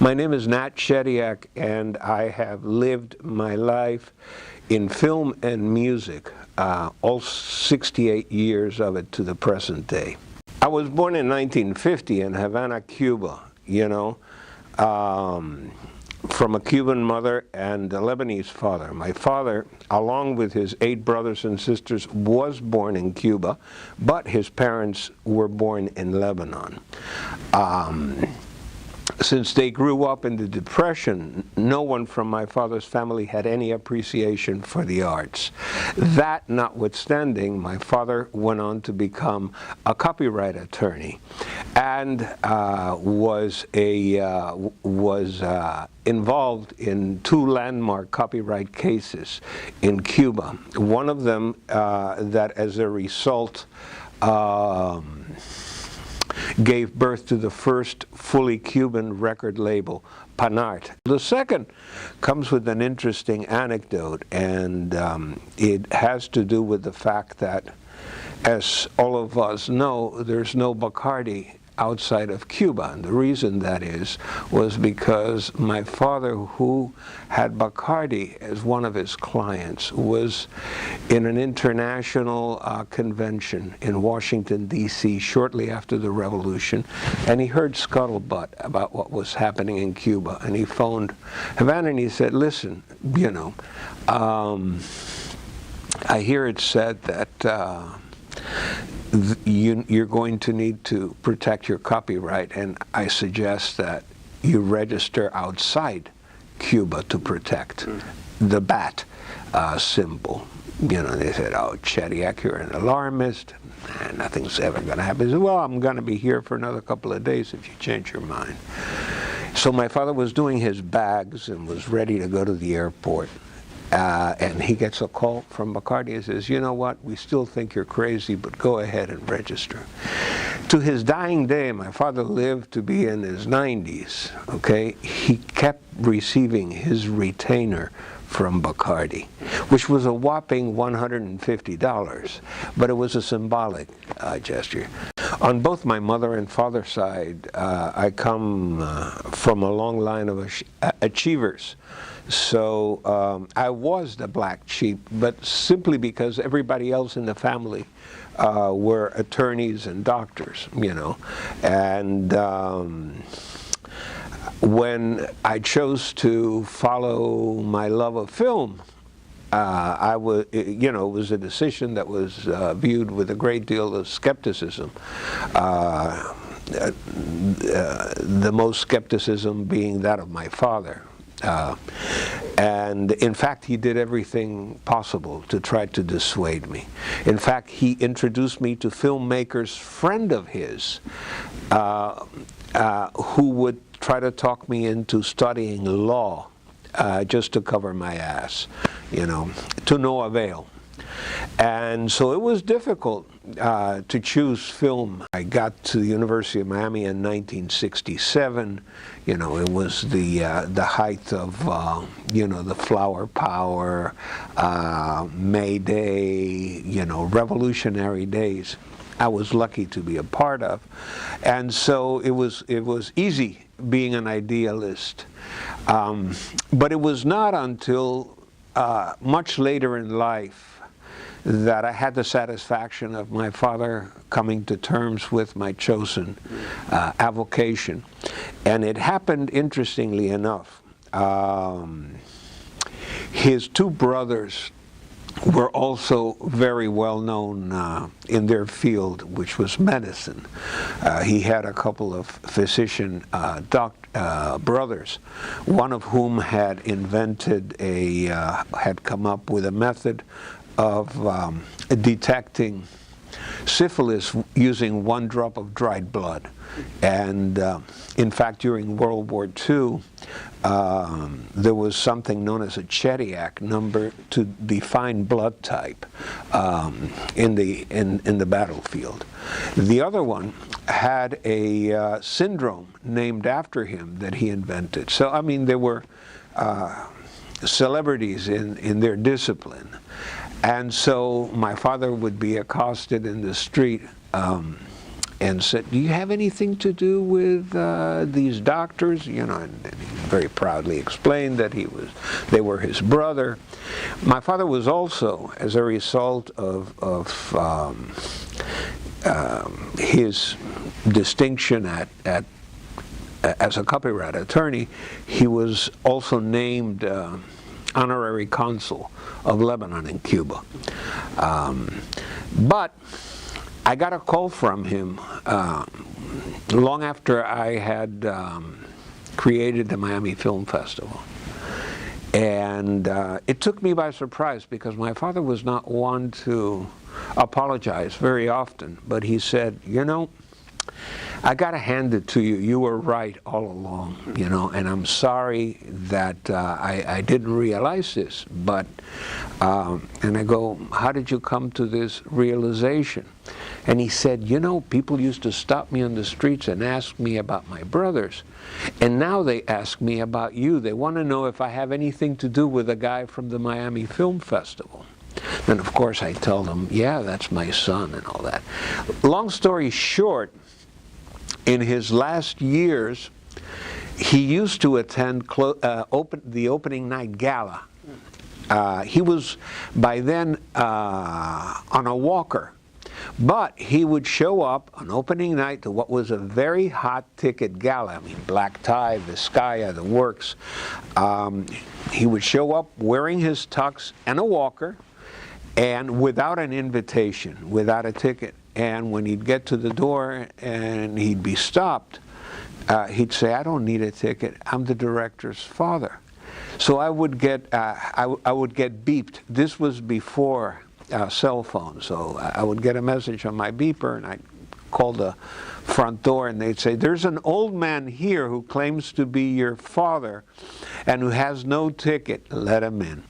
My name is Nat Chediak, and I have lived my life in film and music, all 68 years of it to the present day. I was born in 1950 in Havana, Cuba, from a Cuban mother and a Lebanese father. My father, along with his 8 brothers and sisters, was born in Cuba, but his parents were born in Lebanon. Since they grew up in the Depression, no one from my father's family had any appreciation for the arts. That notwithstanding, my father went on to become a copyright attorney and was involved in 2 landmark copyright cases in Cuba. One of them that as a result gave birth to the first fully Cuban record label, Panart. The second comes with an interesting anecdote, and it has to do with the fact that, as all of us know, there's no Bacardi outside of Cuba. And the reason that was because my father, who had Bacardi as one of his clients, was in an international convention in Washington, D.C. shortly after the revolution, and he heard scuttlebutt about what was happening in Cuba, and he phoned Havana and he said, listen, I hear it said that you're going to need to protect your copyright, and I suggest that you register outside Cuba to protect the bat symbol. They said, oh, Chediak, you're an alarmist. Nothing's ever going to happen. He said, well, I'm going to be here for another couple of days if you change your mind. So my father was doing his bags and was ready to go to the airport. And he gets a call from Bacardi and says, you know what, we still think you're crazy, but go ahead and register. To his dying day, my father lived to be in his 90s, okay? He kept receiving his retainer from Bacardi, which was a whopping $150, but it was a symbolic gesture. On both my mother and father's side, I come from a long line of achievers. So I was the black sheep, but simply because everybody else in the family were attorneys and doctors, And when I chose to follow my love of film, it was a decision that was viewed with a great deal of skepticism. The most skepticism being that of my father. And in fact, he did everything possible to try to dissuade me. In fact, he introduced me to filmmakers, friend of his, who would try to talk me into studying law just to cover my ass, to no avail. And so it was difficult to choose film. I got to the University of Miami in 1967. It was the height of the flower power, May Day, revolutionary days. I was lucky to be a part of, and so it was easy being an idealist. But it was not until much later in life that I had the satisfaction of my father coming to terms with my chosen avocation. And it happened, interestingly enough. His 2 brothers were also very well known in their field, which was medicine. He had a couple of physician brothers, one of whom had invented had come up with a method of detecting syphilis using 1 drop of dried blood. And in fact, during World War II, there was something known as a Chediak number to define blood type in the battlefield. The other one had a syndrome named after him that he invented. So, I mean, there were celebrities in their discipline. And so my father would be accosted in the street and said, "Do you have anything to do with these doctors?" You know, and he very proudly explained that they were his brother. My father was also, as a result of his distinction as a copyright attorney, he was also named honorary consul of Lebanon in Cuba. But I got a call from him long after I had created the Miami Film Festival. And it took me by surprise, because my father was not one to apologize very often, but he said, "You know, I got to hand it to you. You were right all along, you know, and I'm sorry that I didn't realize this." But, and I go, "How did you come to this realization?" And he said, "You know, people used to stop me on the streets and ask me about my brothers, and now they ask me about you. They want to know if I have anything to do with a guy from the Miami Film Festival." And of course I tell them, "Yeah, that's my son," and all that. Long story short, in his last years, he used to attend the opening night gala. He was by then on a walker, but he would show up on opening night to what was a very hot ticket gala. I mean, black tie, Vizcaya, the works. He would show up wearing his tux and a walker, and without an invitation, without a ticket. And when he'd get to the door and he'd be stopped, he'd say, "I don't need a ticket. I'm the director's father." So I would get beeped. This was before cell phones, so I would get a message on my beeper, and I'd call the front door, and they'd say, "There's an old man here who claims to be your father and who has no ticket. Let him in."